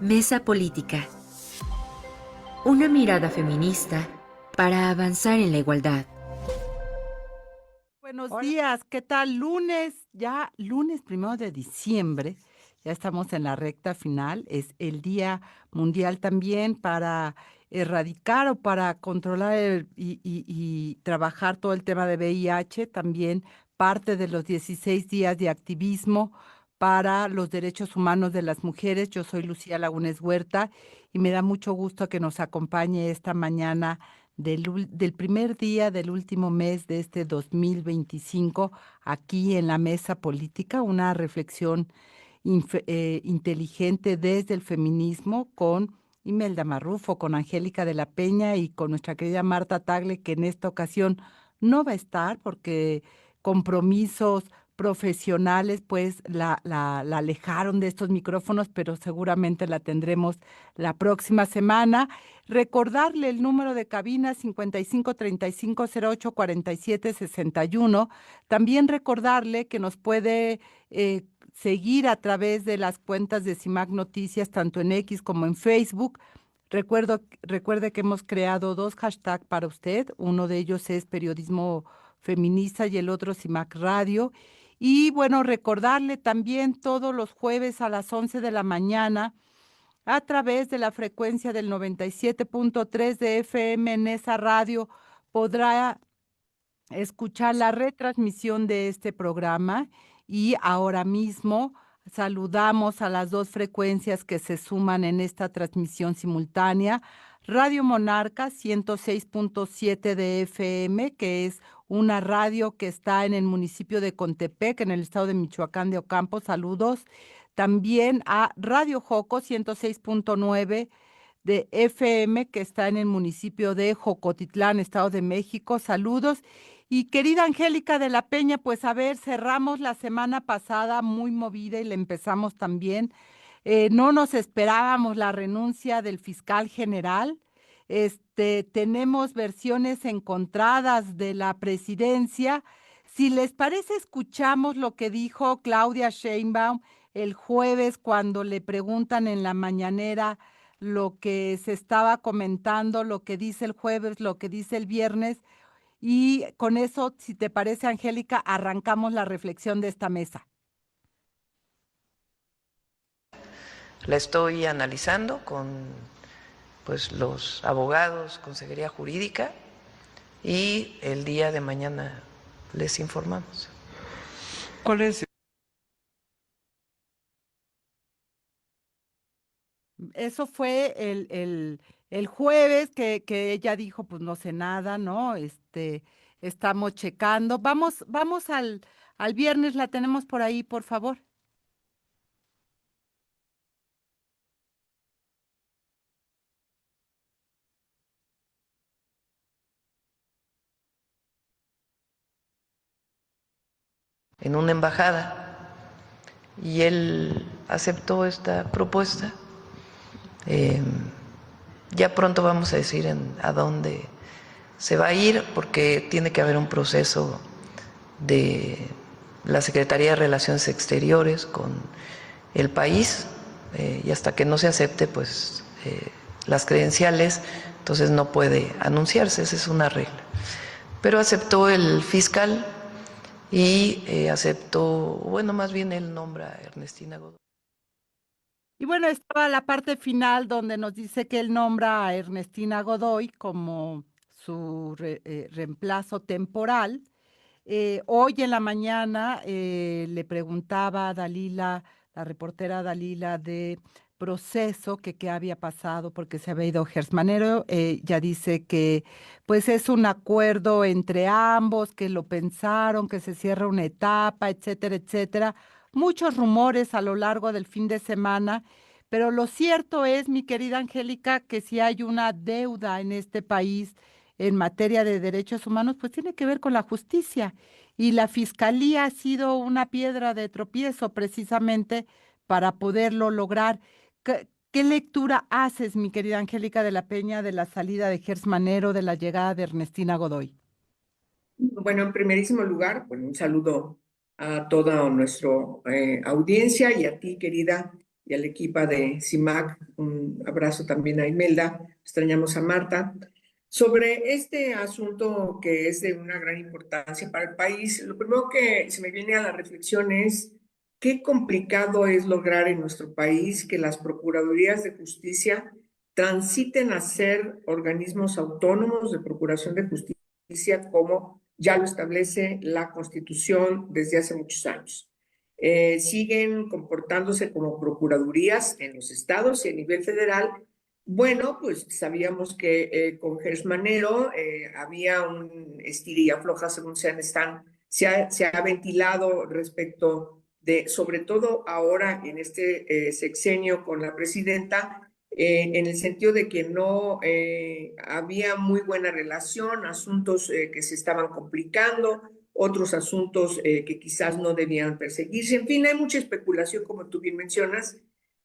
Mesa Política. Una mirada feminista para avanzar en la igualdad. Buenos días, ¿qué tal? Ya lunes 1 de diciembre, ya estamos en la recta final, es el Día Mundial también para erradicar o para controlar y trabajar todo el tema de VIH, también parte de los 16 días de activismo para los derechos humanos de las mujeres. Yo soy Lucía Lagunes Huerta y me da mucho gusto que nos acompañe esta mañana del primer día del último mes de este 2025 aquí en la Mesa Política, una reflexión inteligente desde el feminismo con Imelda Marrufo, con Angélica de la Peña y con nuestra querida Marta Tagle, que en esta ocasión no va a estar porque compromisos profesionales pues la alejaron de estos micrófonos, pero seguramente la tendremos la próxima semana. Recordarle el número de cabina 5535084761. También recordarle que nos puede seguir a través de las cuentas de CIMAC Noticias, tanto en X como en Facebook. Recuerde que hemos creado 2 hashtags para usted. Uno de ellos es periodismo feminista y el otro CIMAC Radio. Y bueno, recordarle también todos los jueves a las 11 de la mañana a través de la frecuencia del 97.3 de FM en esa radio podrá escuchar la retransmisión de este programa y ahora mismo saludamos a las 2 frecuencias que se suman en esta transmisión simultánea. Radio Monarca 106.7 de FM, que es una radio que está en el municipio de Contepec, en el estado de Michoacán de Ocampo. Saludos. También a Radio Joco 106.9 de FM, que está en el municipio de Jocotitlán, Estado de México. Saludos. Y querida Angélica de la Peña, pues a ver, cerramos la semana pasada muy movida y le empezamos también. No nos esperábamos la renuncia del fiscal general. Tenemos versiones encontradas de la presidencia. Si les parece, escuchamos lo que dijo Claudia Sheinbaum el jueves cuando le preguntan en la mañanera lo que se estaba comentando, lo que dice el jueves, lo que dice el viernes. Y con eso, si te parece, Angélica, arrancamos la reflexión de esta mesa. La estoy analizando con pues, los abogados, consejería jurídica, y el día de mañana les informamos. ¿Cuál es? Eso fue el jueves que ella dijo, pues no sé nada, ¿no? Estamos checando. Vamos al viernes, la tenemos por ahí, por favor. En una embajada, y él aceptó esta propuesta. Ya pronto vamos a decir a dónde se va a ir, porque tiene que haber un proceso de la Secretaría de Relaciones Exteriores con el país, y hasta que no se acepte pues las credenciales, entonces no puede anunciarse, esa es una regla. Pero aceptó el fiscal y aceptó, bueno, más bien él nombra a Ernestina Godoy. Y bueno, estaba la parte final donde nos dice que él nombra a Ernestina Godoy como su reemplazo temporal. Hoy en la mañana le preguntaba a Dalila, la reportera Dalila de Proceso, que qué había pasado porque se había ido Gers Manero. Ya dice que pues es un acuerdo entre ambos, que lo pensaron, que se cierra una etapa, etcétera, etcétera. Muchos rumores a lo largo del fin de semana, pero lo cierto es, mi querida Angélica, que si hay una deuda en este país en materia de derechos humanos, pues tiene que ver con la justicia. Y la fiscalía ha sido una piedra de tropiezo precisamente para poderlo lograr. ¿Qué lectura haces, mi querida Angélica de la Peña, de la salida de Gers Manero, de la llegada de Ernestina Godoy? Bueno, en primerísimo lugar, bueno, un saludo a toda nuestra audiencia y a ti, querida y al equipo de CIMAC. Un abrazo también a Imelda, extrañamos a Marta. Sobre este asunto que es de una gran importancia para el país, lo primero que se me viene a la reflexión es qué complicado es lograr en nuestro país que las procuradurías de justicia transiten a ser organismos autónomos de procuración de justicia, como ya lo establece la Constitución desde hace muchos años. Siguen comportándose como procuradurías en los estados y a nivel federal. Bueno, pues sabíamos que con Gers Manero había un estira y afloja, según se ha ventilado respecto de, sobre todo ahora en este sexenio con la presidenta, en el sentido de que no había muy buena relación, asuntos que se estaban complicando, otros asuntos que quizás no debían perseguirse. En fin, hay mucha especulación, como tú bien mencionas,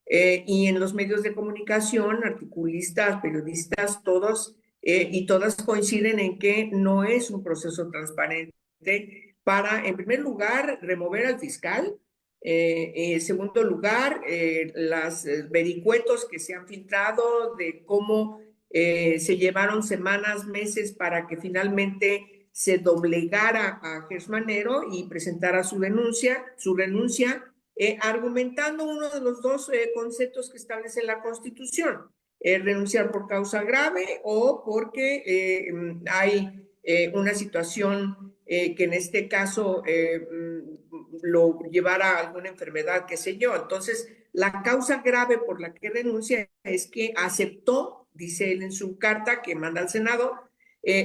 y en los medios de comunicación, articulistas, periodistas, todos y todas coinciden en que no es un proceso transparente para, en primer lugar, remover al fiscal. En segundo lugar, los vericuetos que se han filtrado de cómo se llevaron semanas, meses para que finalmente se doblegara a Gers Manero y presentara su renuncia, argumentando uno de los dos conceptos que establece la Constitución: renunciar por causa grave o porque hay una situación que en este caso lo llevara a alguna enfermedad, qué sé yo. Entonces, la causa grave por la que renuncia es que aceptó, dice él en su carta que manda al Senado,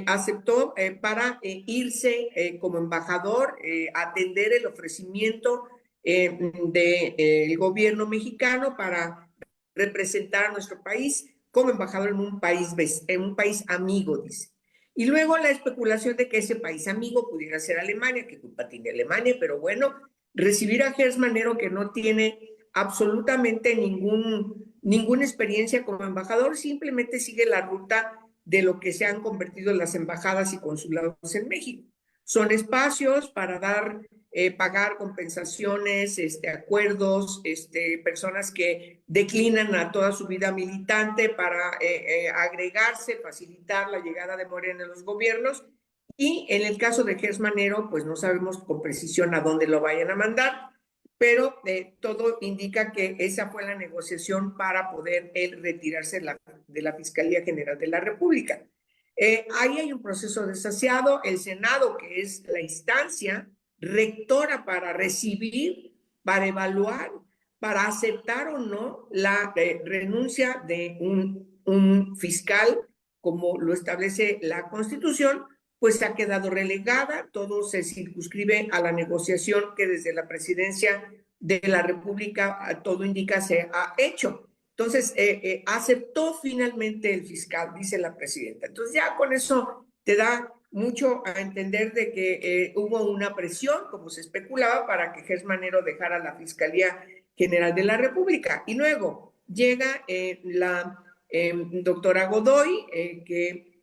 aceptó para irse como embajador, atender el ofrecimiento del gobierno mexicano para representar a nuestro país como embajador en un país amigo, dice. Y luego la especulación de que ese país amigo pudiera ser Alemania, que culpa tiene Alemania, pero bueno, recibir a Gers Manero, que no tiene absolutamente ninguna experiencia como embajador, simplemente sigue la ruta de lo que se han convertido las embajadas y consulados en México. Son espacios para pagar compensaciones, acuerdos, personas que declinan a toda su vida militante para agregarse, facilitar la llegada de Morena en los gobiernos. Y en el caso de Gers Manero, pues no sabemos con precisión a dónde lo vayan a mandar, pero todo indica que esa fue la negociación para poder él retirarse de la Fiscalía General de la República. Ahí hay un proceso desasiado. El Senado, que es la instancia rectora para recibir, para evaluar, para aceptar o no la renuncia de un fiscal, como lo establece la Constitución, pues ha quedado relegada. Todo se circunscribe a la negociación que desde la presidencia de la República, todo indica, se ha hecho. Entonces, aceptó finalmente el fiscal, dice la presidenta. Entonces, ya con eso te da mucho a entender de que hubo una presión, como se especulaba, para que Gers Manero dejara la Fiscalía General de la República. Y luego llega la doctora Godoy, que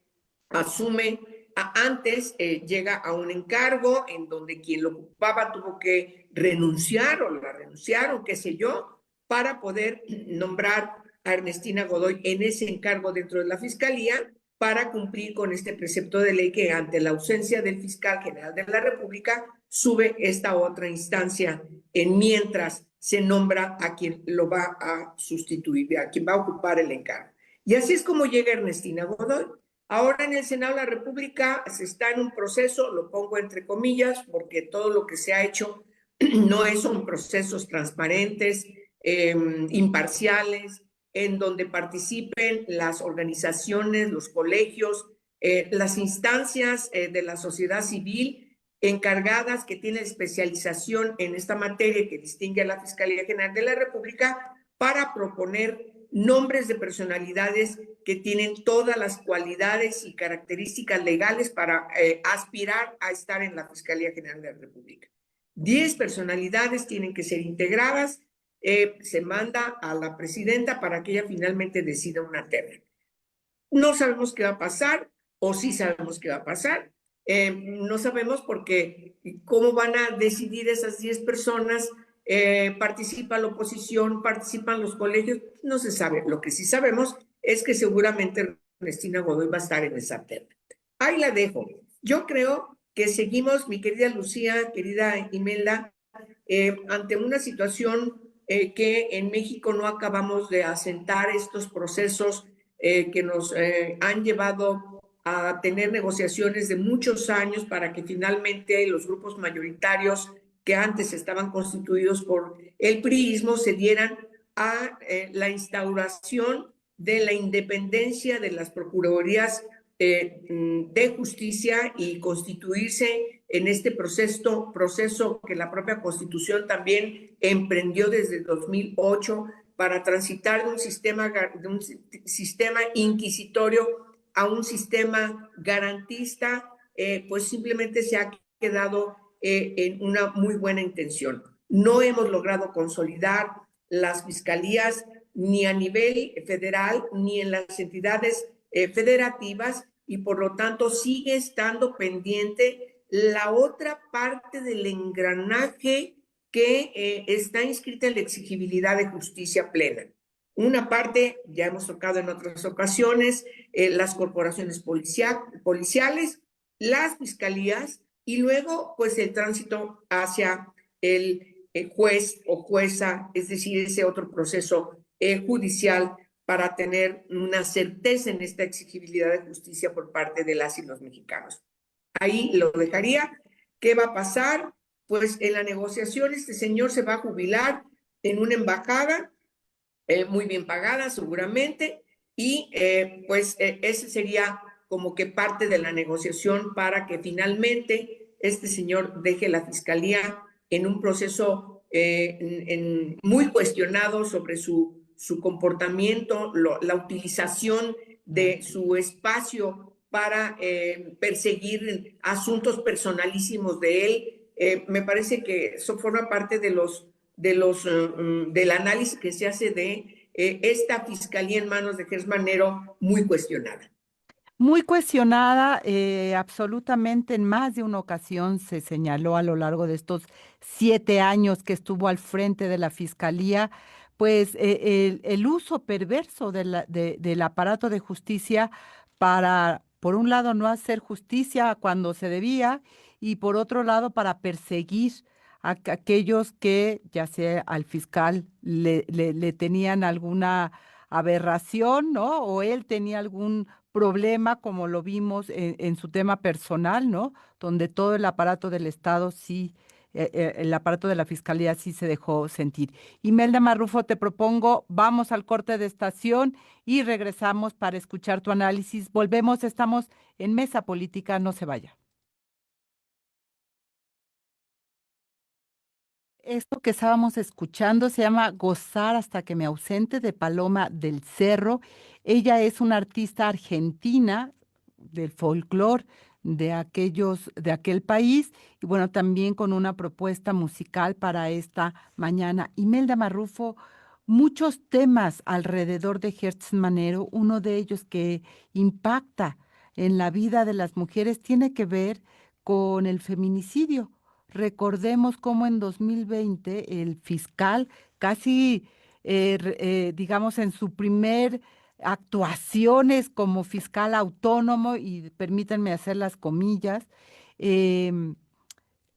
asume antes, llega a un encargo en donde quien lo ocupaba tuvo que renunciar o la renunciaron, qué sé yo, para poder nombrar a Ernestina Godoy en ese encargo dentro de la Fiscalía, para cumplir con este precepto de ley que ante la ausencia del fiscal general de la República sube esta otra instancia en mientras se nombra a quien lo va a sustituir, a quien va a ocupar el encargo. Y así es como llega Ernestina Godoy. Ahora en el Senado de la República se está en un proceso, lo pongo entre comillas, porque todo lo que se ha hecho no son procesos transparentes, imparciales, en donde participen las organizaciones, los colegios, las instancias de la sociedad civil encargadas, que tienen especialización en esta materia que distingue a la Fiscalía General de la República, para proponer nombres de personalidades que tienen todas las cualidades y características legales para aspirar a estar en la Fiscalía General de la República. 10 personalidades tienen que ser integradas. Se manda a la presidenta para que ella finalmente decida una terna. No sabemos qué va a pasar, o sí sabemos qué va a pasar. No sabemos porque cómo van a decidir esas 10 personas participa la oposición, participan los colegios, no se sabe. Lo que sí sabemos es que seguramente Ernestina Godoy va a estar en esa terna. Ahí la dejo. Yo creo que seguimos, mi querida Lucía, querida Imelda, ante una situación que en México no acabamos de asentar estos procesos que nos han llevado a tener negociaciones de muchos años para que finalmente los grupos mayoritarios que antes estaban constituidos por el priismo se dieran a la instauración de la independencia de las procuradurías de justicia y constituirse en este proceso que la propia Constitución también emprendió desde 2008 para transitar de un sistema inquisitorio a un sistema garantista, pues simplemente se ha quedado en una muy buena intención. No hemos logrado consolidar las fiscalías ni a nivel federal ni en las entidades federativas, y por lo tanto sigue estando pendiente la otra parte del engranaje que está inscrita en la exigibilidad de justicia plena. Una parte, ya hemos tocado en otras ocasiones, las corporaciones policiales, las fiscalías, y luego pues el tránsito hacia el juez o jueza, es decir, ese otro proceso judicial para tener una certeza en esta exigibilidad de justicia por parte de las y los mexicanos. Ahí lo dejaría. ¿Qué va a pasar? Pues en la negociación este señor se va a jubilar en una embajada muy bien pagada seguramente, y pues ese sería como que parte de la negociación para que finalmente este señor deje la fiscalía en un proceso muy cuestionado sobre su comportamiento, la utilización de su espacio para perseguir asuntos personalísimos de él. Me parece que eso forma parte del análisis que se hace de esta fiscalía en manos de Gers Manero, muy cuestionada. Muy cuestionada, absolutamente en más de una ocasión se señaló a lo largo de estos 7 años que estuvo al frente de la Fiscalía, pues el uso perverso del aparato de justicia para, por un lado, no hacer justicia cuando se debía y por otro lado, para perseguir a aquellos que, ya sea al fiscal, le tenían alguna aberración, ¿no? O él tenía algún problema, como lo vimos en su tema personal, ¿no? Donde todo el aparato del Estado sí, el aparato de la Fiscalía sí se dejó sentir. Imelda Marrufo, te propongo, vamos al corte de estación y regresamos para escuchar tu análisis. Volvemos, estamos en Mesa Política, no se vaya. Esto que estábamos escuchando se llama Gozar hasta que me ausente, de Paloma del Cerro. Ella es una artista argentina del folclore de aquel país, y bueno, también con una propuesta musical para esta mañana. Imelda Marrufo, muchos temas alrededor de Gers Manero, uno de ellos que impacta en la vida de las mujeres tiene que ver con el feminicidio. Recordemos cómo en 2020 el fiscal, casi, digamos, en su primer actuaciones como fiscal autónomo, y permítanme hacer las comillas, em,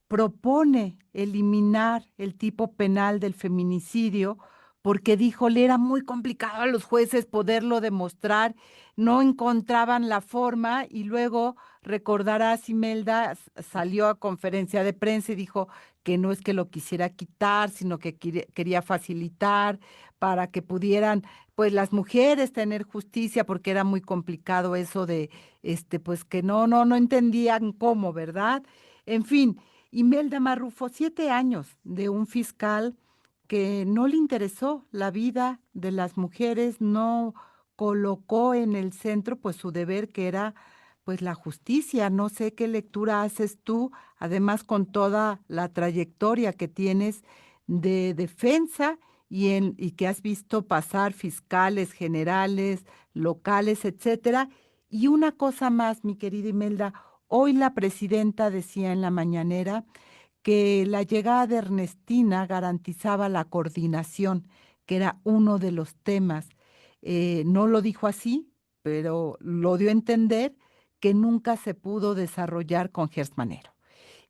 propone eliminar el tipo penal del feminicidio porque dijo, le era muy complicado a los jueces poderlo demostrar, no encontraban la forma, y luego recordarás, Imelda, salió a conferencia de prensa y dijo que no es que lo quisiera quitar, sino que quería facilitar para que pudieran, pues, las mujeres tener justicia, porque era muy complicado eso de, pues, que no entendían cómo, ¿verdad? En fin. Imelda Marrufo, 7 años de un fiscal que no le interesó la vida de las mujeres, no colocó en el centro pues su deber, que era pues la justicia. No sé qué lectura haces tú, además con toda la trayectoria que tienes de defensa y que has visto pasar fiscales generales, locales, etcétera. Y una cosa más, mi querida Imelda, hoy la presidenta decía en la mañanera que la llegada de Ernestina garantizaba la coordinación, que era uno de los temas. No lo dijo así, pero lo dio a entender que nunca se pudo desarrollar con Gers Manero.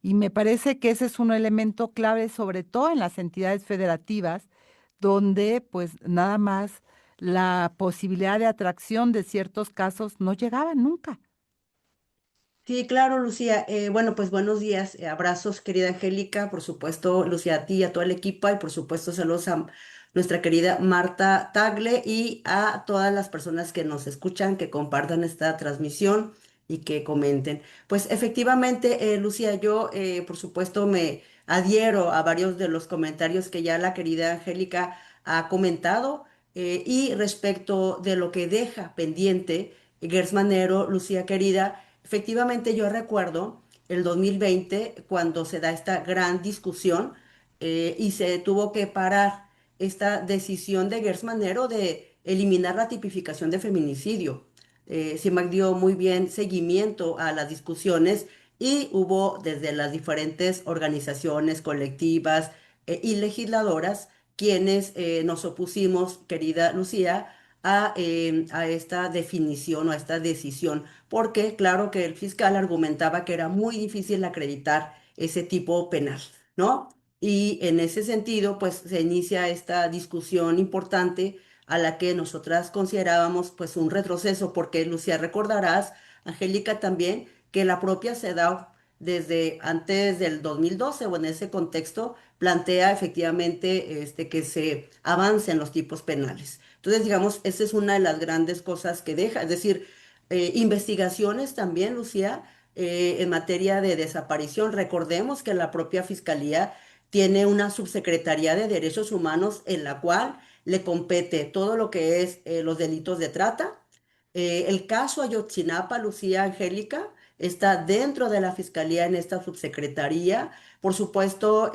Y me parece que ese es un elemento clave, sobre todo en las entidades federativas, donde pues nada más la posibilidad de atracción de ciertos casos no llegaba nunca. Sí, claro, Lucía. Bueno, pues buenos días. Abrazos, querida Angélica. Por supuesto, Lucía, a ti y a todo el equipo. Y por supuesto, saludos a nuestra querida Marta Tagle y a todas las personas que nos escuchan, que compartan esta transmisión y que comenten. Pues efectivamente, Lucía, yo por supuesto me adhiero a varios de los comentarios que ya la querida Angélica ha comentado. Y respecto de lo que deja pendiente, Gers Manero, Lucía querida. Efectivamente, yo recuerdo el 2020 cuando se da esta gran discusión y se tuvo que parar esta decisión de Gers Manero de eliminar la tipificación de feminicidio. CIMAC dio muy bien seguimiento a las discusiones y hubo desde las diferentes organizaciones colectivas y legisladoras quienes nos opusimos, querida Lucía, a esta definición o a esta decisión porque claro que el fiscal argumentaba que era muy difícil acreditar ese tipo penal, ¿no? Y en ese sentido, pues se inicia esta discusión importante a la que nosotras considerábamos pues un retroceso, porque Lucía, recordarás, Angélica también, que la propia CEDAW desde antes del 2012 o en ese contexto plantea efectivamente que se avance en los tipos penales. Entonces, digamos, esa es una de las grandes cosas que deja, es decir, investigaciones también, Lucía, en materia de desaparición. Recordemos que la propia Fiscalía tiene una subsecretaría de Derechos Humanos en la cual le compete todo lo que es los delitos de trata. El caso Ayotzinapa, Lucía Angélica, está dentro de la Fiscalía en esta subsecretaría. Por supuesto,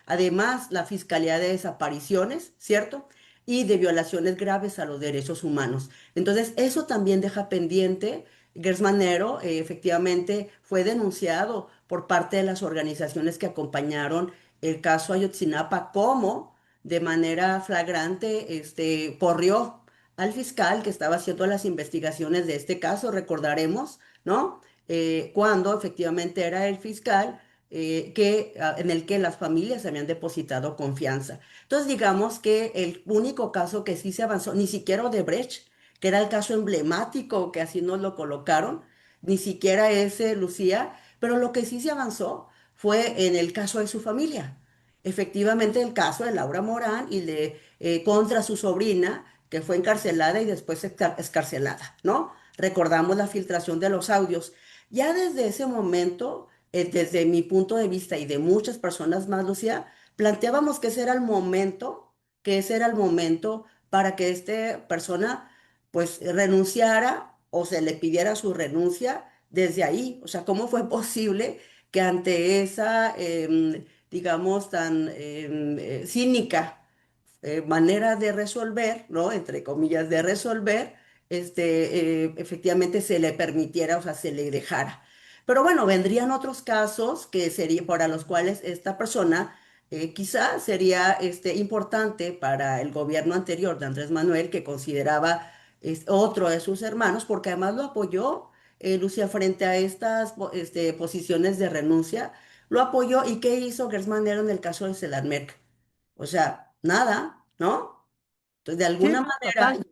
además, la Fiscalía de Desapariciones, ¿cierto? Y de violaciones graves a los derechos humanos. Entonces, eso también deja pendiente. Gers Manero, efectivamente, fue denunciado por parte de las organizaciones que acompañaron el caso Ayotzinapa, como de manera flagrante corrió al fiscal que estaba haciendo las investigaciones de este caso, recordaremos, ¿no? Cuando efectivamente era el fiscal en el que las familias habían depositado confianza. Entonces, digamos que el único caso que sí se avanzó, ni siquiera Odebrecht, que era el caso emblemático, que así nos lo colocaron, ni siquiera ese, Lucía, pero lo que sí se avanzó fue en el caso de su familia. Efectivamente, el caso de Laura Morán y de contra su sobrina, que fue encarcelada y después escarcelada, ¿no? Recordamos la filtración de los audios. Ya desde ese momento, desde mi punto de vista y de muchas personas más, Lucía, planteábamos que ese era el momento para que esta persona pues renunciara o se le pidiera su renuncia desde ahí. O sea, ¿cómo fue posible que ante esa, digamos, tan cínica manera de resolver, ¿no? Entre comillas, de resolver, efectivamente se le permitiera, o sea, se le dejara? Pero bueno, vendrían otros casos que sería, para los cuales esta persona quizá sería importante para el gobierno anterior de Andrés Manuel, que consideraba otro de sus hermanos, porque además lo apoyó, Lucía, frente a estas posiciones de renuncia, lo apoyó. ¿Y qué hizo Gers Manero en el caso de Seladmerc? O sea, nada, ¿no? Entonces, de Sí, alguna no, manera, total.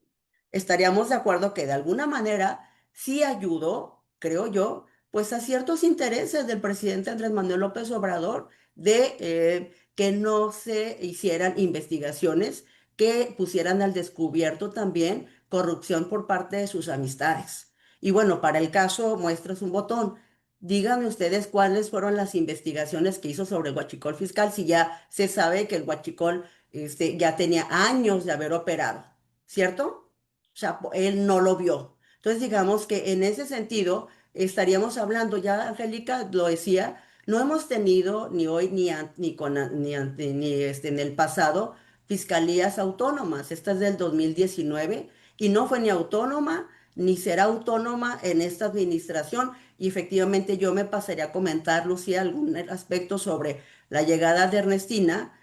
estaríamos de acuerdo que de alguna manera sí ayudó, creo yo, pues a ciertos intereses del presidente Andrés Manuel López Obrador de que no se hicieran investigaciones que pusieran al descubierto también corrupción por parte de sus amistades. Y bueno, para el caso, muestras un botón. Díganme ustedes cuáles fueron las investigaciones que hizo sobre el huachicol fiscal, si ya se sabe que el huachicol ya tenía años de haber operado, ¿cierto? O sea, él no lo vio. Entonces, digamos que en ese sentido estaríamos hablando, ya Angélica lo decía, no hemos tenido ni hoy ni en el pasado fiscalías autónomas. Esta es del 2019 y no fue ni autónoma ni será autónoma en esta administración. y efectivamente yo me pasaría a comentar, Lucía, algún aspecto sobre la llegada de Ernestina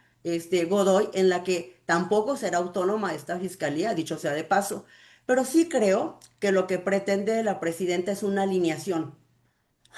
Godoy, en la que tampoco será autónoma esta fiscalía, dicho sea de paso, pero sí creo que lo que pretende la presidenta es una alineación.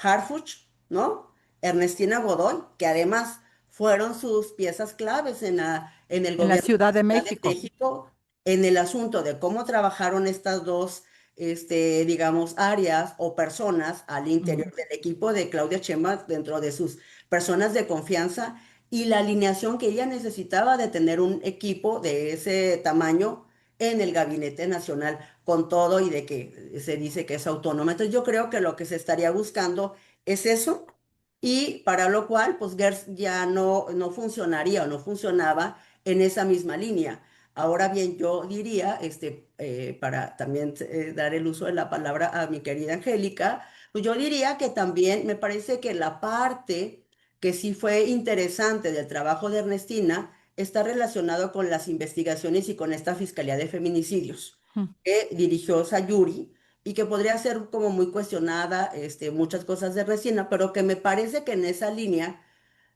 Harfuch, ¿no? Ernestina Godoy, que además fueron sus piezas claves en el En la gobierno Ciudad de de la Ciudad de México. México, en el asunto de cómo trabajaron estas dos, digamos, áreas o personas al Mm, interior del equipo de Claudia Sheinbaum dentro de sus personas de confianza y la alineación que ella necesitaba de tener un equipo de ese tamaño en el Gabinete Nacional con todo y de que se dice que es autónoma. Entonces yo creo que lo que se estaría buscando es eso y para lo cual pues GERS ya no funcionaría o no funcionaba en esa misma línea. Ahora bien, yo diría, para también dar el uso de la palabra a mi querida Angélica, pues yo diría que también me parece que la parte que sí fue interesante del trabajo de Ernestina está relacionado con las investigaciones y con esta Fiscalía de Feminicidios mm, que dirigió Sayuri y que podría ser como muy cuestionada, muchas cosas de Resina, pero que me parece que en esa línea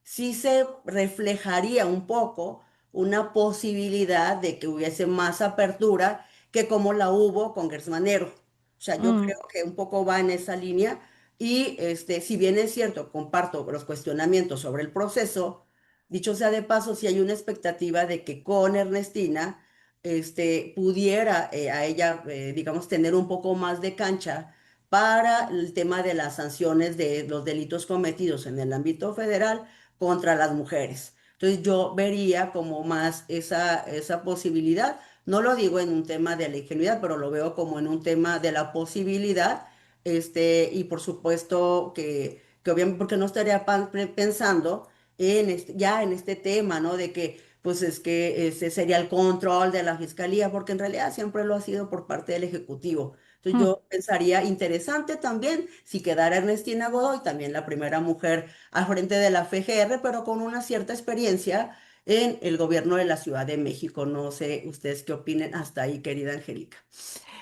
sí se reflejaría un poco una posibilidad de que hubiese más apertura que como la hubo con Gersmanero. O sea, yo mm, creo que un poco va en esa línea y si bien es cierto, comparto los cuestionamientos sobre el proceso, dicho sea de paso, si hay una expectativa de que con Ernestina pudiera a ella, digamos, tener un poco más de cancha para el tema de las sanciones de los delitos cometidos en el ámbito federal contra las mujeres. Entonces yo vería como más esa posibilidad. No lo digo en un tema de la ingenuidad, pero lo veo como en un tema de la posibilidad, y por supuesto que obviamente, porque no estaría pensando ya en este tema, ¿no? De que, pues es que ese sería el control de la fiscalía, porque en realidad siempre lo ha sido por parte del Ejecutivo. Entonces mm. yo pensaría interesante también si quedara Ernestina Godoy, también la primera mujer al frente de la FGR, pero con una cierta experiencia en el gobierno de la Ciudad de México. No sé ustedes qué opinen hasta ahí, querida Angélica.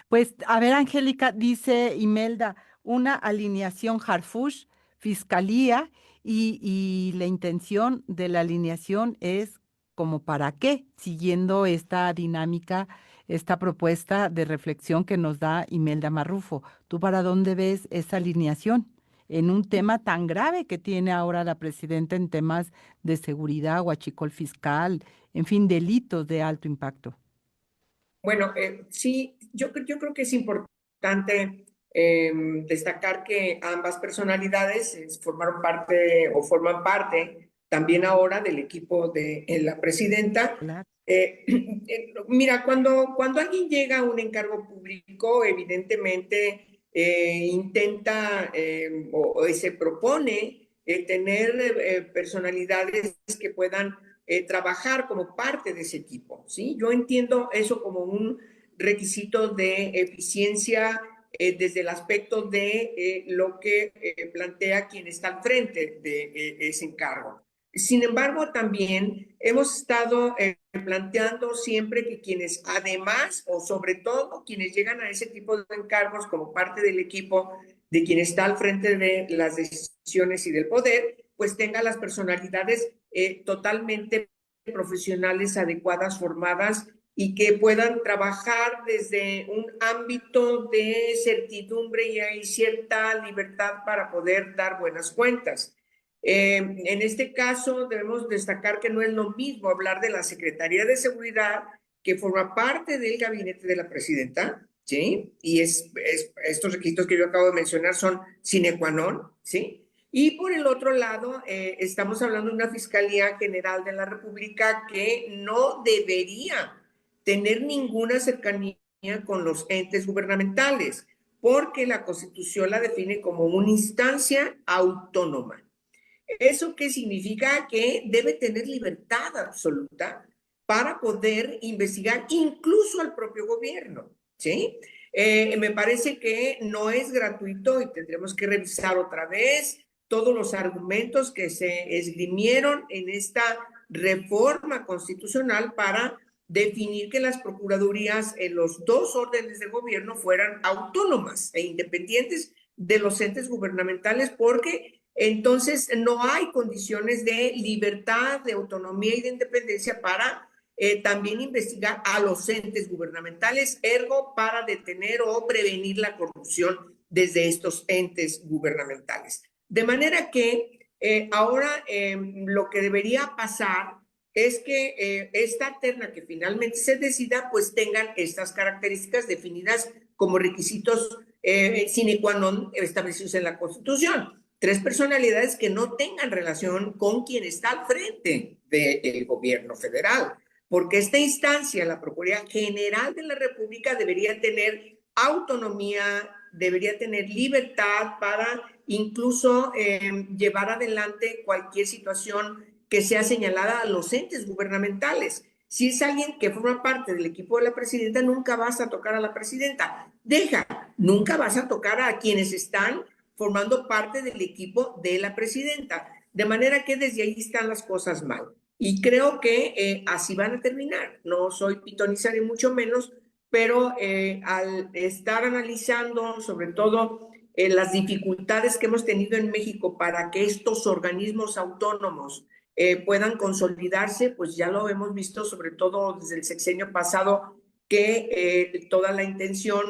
Pues, a ver, Angélica, dice Imelda, una alineación Harfush, fiscalía, y la intención de la alineación es como para qué, siguiendo esta dinámica, esta propuesta de reflexión que nos da Imelda Marrufo. ¿Tú para dónde ves esa alineación en un tema tan grave que tiene ahora la presidenta en temas de seguridad, huachicol fiscal, en fin, delitos de alto impacto? Bueno, sí, yo creo que es importante destacar que ambas personalidades formaron parte o forman parte también ahora del equipo de la presidenta. Claro. Mira, cuando alguien llega a un encargo público, evidentemente intenta o se propone tener personalidades que puedan trabajar como parte de ese equipo, ¿sí? Yo entiendo eso como un requisito de eficiencia desde el aspecto de lo que plantea quien está al frente de ese encargo. Sin embargo, también hemos estado planteando siempre que quienes además o sobre todo quienes llegan a ese tipo de encargos como parte del equipo de quien está al frente de las decisiones y del poder, pues tengan las personalidades totalmente profesionales, adecuadas, formadas y que puedan trabajar desde un ámbito de certidumbre y hay cierta libertad para poder dar buenas cuentas. En este caso, debemos destacar que no es lo mismo hablar de la Secretaría de Seguridad, que forma parte del gabinete de la presidenta, ¿sí? Y estos requisitos que yo acabo de mencionar son sine qua non, ¿sí? Y por el otro lado, estamos hablando de una Fiscalía General de la República que no debería tener ninguna cercanía con los entes gubernamentales, porque la Constitución la define como una instancia autónoma. ¿Eso qué significa? Que debe tener libertad absoluta para poder investigar incluso al propio gobierno, ¿sí? Me parece que no es gratuito y tendremos que revisar otra vez todos los argumentos que se esgrimieron en esta reforma constitucional para definir que las procuradurías en los dos órdenes de gobierno fueran autónomas e independientes de los entes gubernamentales, porque entonces no hay condiciones de libertad, de autonomía y de independencia para también investigar a los entes gubernamentales, ergo para detener o prevenir la corrupción desde estos entes gubernamentales. De manera que ahora lo que debería pasar es que esta terna que finalmente se decida, pues tengan estas características definidas como requisitos sine qua non establecidos en la Constitución. 3 personalidades que no tengan relación con quien está al frente del gobierno federal, porque esta instancia, la Procuraduría General de la República, debería tener autonomía, debería tener libertad para incluso llevar adelante cualquier situación que sea señalada a los entes gubernamentales. Si es alguien que forma parte del equipo de la presidenta, nunca vas a tocar a la presidenta. Nunca vas a tocar a quienes están formando parte del equipo de la presidenta. De manera que desde ahí están las cosas mal. Y creo que así van a terminar. No soy pitonisa ni mucho menos, pero al estar analizando sobre todo las dificultades que hemos tenido en México para que estos organismos autónomos puedan consolidarse, pues ya lo hemos visto sobre todo desde el sexenio pasado, que toda la intención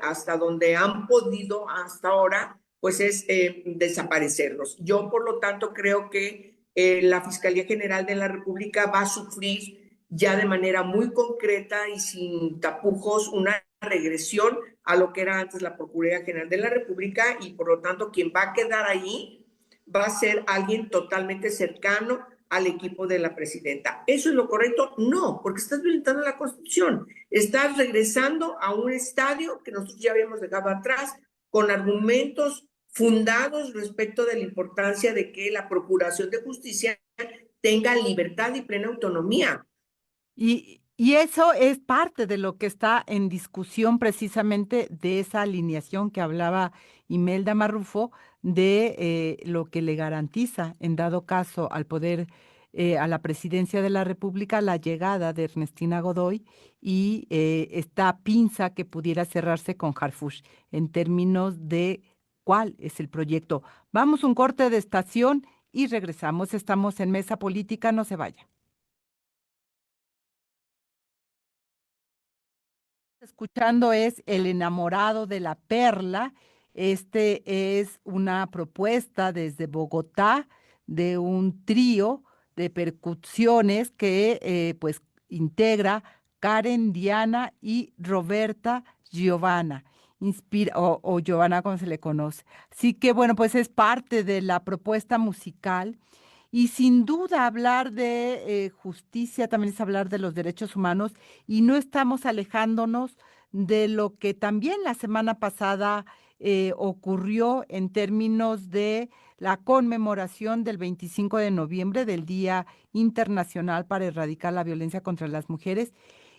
hasta donde han podido hasta ahora, pues es desaparecerlos. Yo, por lo tanto, creo que la Fiscalía General de la República va a sufrir ya de manera muy concreta y sin tapujos una regresión a lo que era antes la Procuraduría General de la República, y por lo tanto quien va a quedar ahí va a ser alguien totalmente cercano al equipo de la presidenta. ¿Eso es lo correcto? No, porque estás violentando la Constitución. Estás regresando a un estadio que nosotros ya habíamos dejado atrás con argumentos fundados respecto de la importancia de que la Procuración de Justicia tenga libertad y plena autonomía. Y eso es parte de lo que está en discusión precisamente de esa alineación que hablaba Imelda Marrufo, de lo que le garantiza, en dado caso, al poder, a la presidencia de la República, la llegada de Ernestina Godoy y esta pinza que pudiera cerrarse con Harfuch en términos de cuál es el proyecto. Vamos un corte de estación y regresamos. Estamos en Mesa Política, no se vaya. Escuchando es El enamorado de la perla. Este es una propuesta desde Bogotá de un trío de percusiones que pues integra Karen, Diana y Roberta Giovanna, o Giovanna como se le conoce. Así que bueno, pues es parte de la propuesta musical. Y sin duda hablar de justicia también es hablar de los derechos humanos, y no estamos alejándonos de lo que también la semana pasada ocurrió en términos de la conmemoración del 25 de noviembre, del Día Internacional para Erradicar la Violencia contra las Mujeres.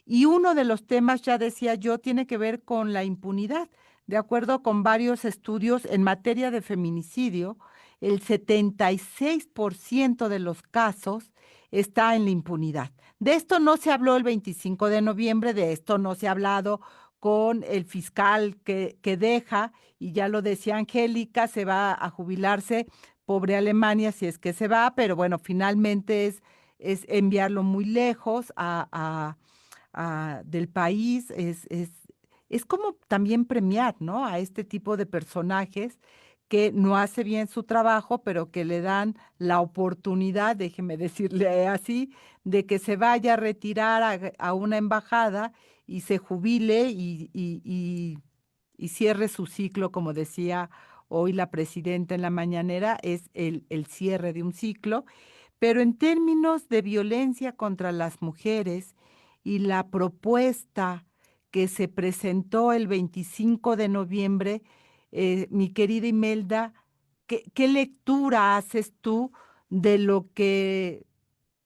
Y uno de los temas, ya decía yo, tiene que ver con la impunidad. De acuerdo con varios estudios en materia de feminicidio, el 76% de los casos está en la impunidad. De esto no se habló el 25 de noviembre, de esto no se ha hablado con el fiscal que deja, y ya lo decía Angélica, se va a jubilarse, pobre Alemania, si es que se va, pero bueno, finalmente es enviarlo muy lejos del país, es como también premiar, ¿no? A este tipo de personajes que no hace bien su trabajo, pero que le dan la oportunidad, déjeme decirle así, de que se vaya a retirar a una embajada y se jubile y cierre su ciclo, como decía hoy la presidenta en la mañanera, es el cierre de un ciclo. Pero en términos de violencia contra las mujeres y la propuesta que se presentó el 25 de noviembre, mi querida Imelda, ¿qué lectura haces tú de lo que,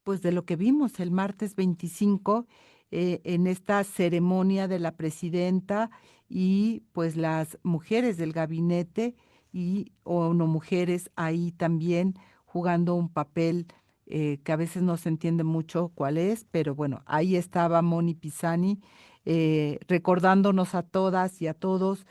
pues de lo que vimos el martes 25 en esta ceremonia de la presidenta y pues las mujeres del gabinete o no mujeres ahí también jugando un papel que a veces no se entiende mucho cuál es, pero bueno, ahí estaba Moni Pisani recordándonos a todas y a todos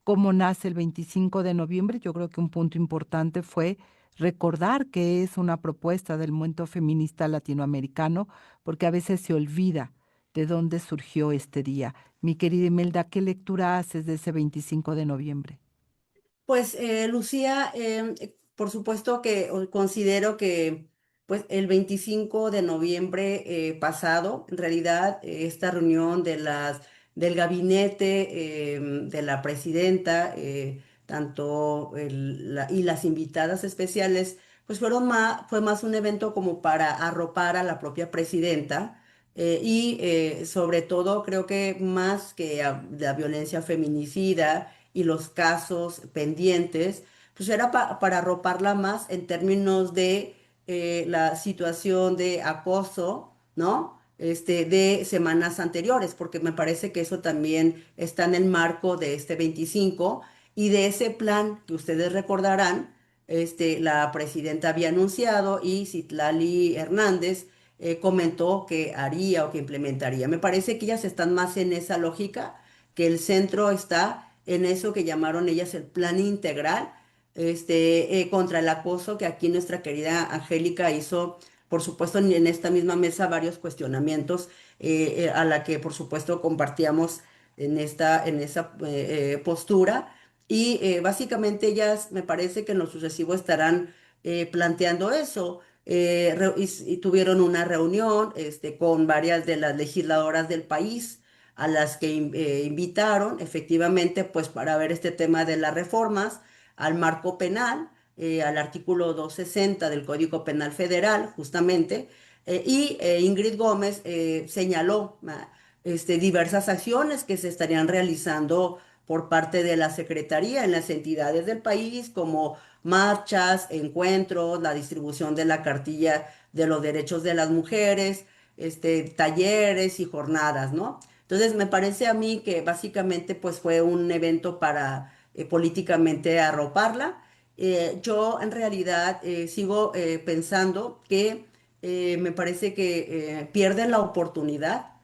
cómo nace el 25 de noviembre. Yo creo que un punto importante fue recordar que es una propuesta del movimiento feminista latinoamericano, porque a veces se olvida de dónde surgió este día. Mi querida Imelda, ¿qué lectura haces de ese 25 de noviembre? Pues Lucía, por supuesto que considero que pues el 25 de noviembre pasado, en realidad esta reunión del gabinete de la presidenta, tanto y las invitadas especiales, pues fue más un evento como para arropar a la propia presidenta. Sobre todo creo que más que la violencia feminicida y los casos pendientes, pues era para arroparla más en términos de la situación de acoso, ¿no? De semanas anteriores, porque me parece que eso también está en el marco de este 25 y de ese plan que ustedes recordarán, la presidenta había anunciado y Citlali Hernández comentó que haría o que implementaría. Me parece que ellas están más en esa lógica, que el centro está en eso que llamaron ellas el plan integral, contra el acoso, que aquí nuestra querida Angélica hizo, por supuesto, en esta misma mesa varios cuestionamientos a la que, por supuesto, compartíamos en esa postura. Básicamente ellas, me parece que en lo sucesivo estarán planteando eso. Y tuvieron una reunión con varias de las legisladoras del país a las que invitaron efectivamente pues para ver este tema de las reformas al marco penal, al artículo 260 del Código Penal Federal, justamente, Ingrid Gómez señaló diversas acciones que se estarían realizando por parte de la Secretaría en las entidades del país, como marchas, encuentros, la distribución de la cartilla de los derechos de las mujeres, talleres y jornadas, ¿no? Entonces, me parece a mí que básicamente pues fue un evento para políticamente arroparla. Yo en realidad sigo pensando que me parece que pierden la oportunidad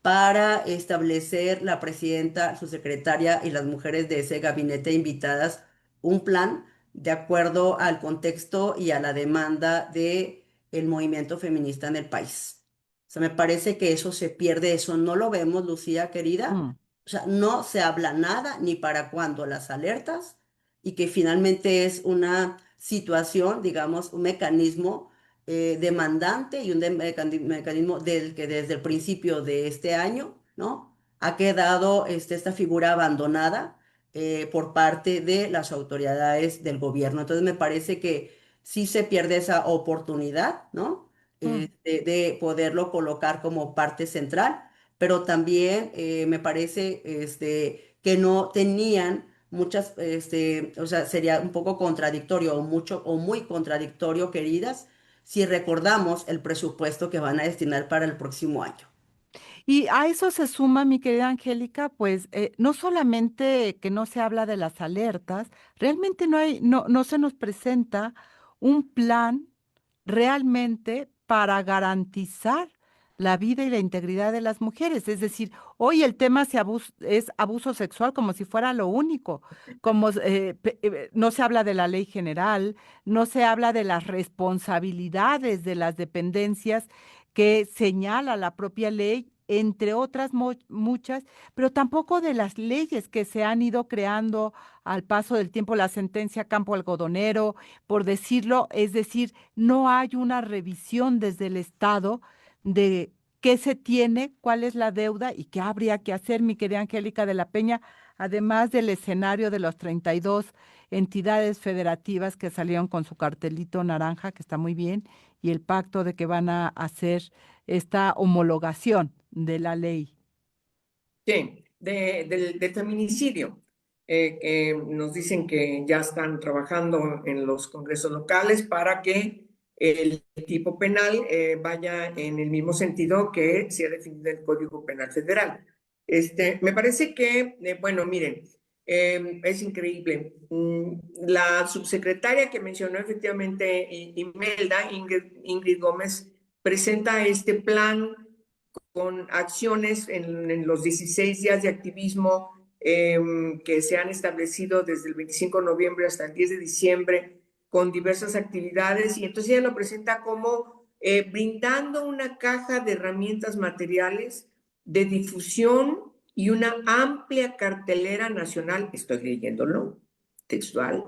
para establecer la presidenta, su secretaria y las mujeres de ese gabinete invitadas un plan de acuerdo al contexto y a la demanda de el movimiento feminista en el país. O sea, me parece que eso se pierde, eso no lo vemos, Lucía querida. Mm, O sea, no se habla nada ni para cuándo las alertas y que finalmente es una situación, digamos, un mecanismo demandante y un mecanismo del que desde el principio de este año, ¿no? Ha quedado esta figura abandonada por parte de las autoridades del gobierno. Entonces me parece que sí se pierde esa oportunidad, ¿no? mm. De poderlo colocar como parte central, pero también me parece que no tenían muchas, o sea, sería un poco contradictorio o mucho o muy contradictorio, queridas, si recordamos el presupuesto que van a destinar para el próximo año. Y a eso se suma, mi querida Angélica, pues no solamente que no se habla de las alertas, realmente no se nos presenta un plan realmente para garantizar la vida y la integridad de las mujeres. Es decir, hoy el tema es abuso sexual como si fuera lo único, como no se habla de la ley general, no se habla de las responsabilidades de las dependencias que señala la propia ley, entre otras muchas, pero tampoco de las leyes que se han ido creando al paso del tiempo, la sentencia Campo Algodonero, por decirlo, es decir, no hay una revisión desde el Estado de qué se tiene, cuál es la deuda y qué habría que hacer, mi querida Angélica de la Peña, además del escenario de las 32 entidades federativas que salieron con su cartelito naranja, que está muy bien, y el pacto de que van a hacer esta homologación de la ley. Sí, del feminicidio, que nos dicen que ya están trabajando en los congresos locales para que el tipo penal vaya en el mismo sentido que se ha definido el Código Penal Federal. Me parece que, bueno, miren, es increíble. La subsecretaria que mencionó efectivamente Imelda, Ingrid Gómez, presenta este plan con acciones en los 16 días de activismo que se han establecido desde el 25 de noviembre hasta el 10 de diciembre con diversas actividades, y entonces ella lo presenta como brindando una caja de herramientas materiales de difusión y una amplia cartelera nacional, estoy leyéndolo textual.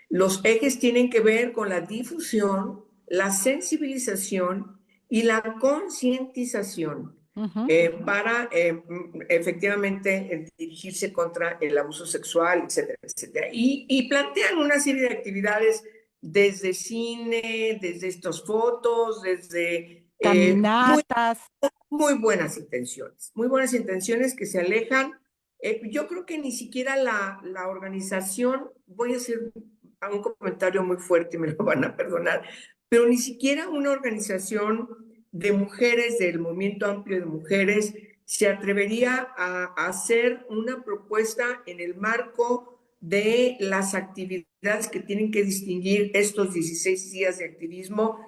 Los ejes tienen que ver con la difusión, la sensibilización y la concientización para efectivamente dirigirse contra el abuso sexual, etcétera, etcétera. Y plantean una serie de actividades desde cine, desde estas fotos, desde caminatas. muy buenas intenciones que se alejan. Yo creo que ni siquiera la organización, voy a hacer un comentario muy fuerte y me lo van a perdonar, pero ni siquiera una organización de mujeres, del movimiento amplio de mujeres, se atrevería a hacer una propuesta en el marco de las actividades que tienen que distinguir estos 16 días de activismo,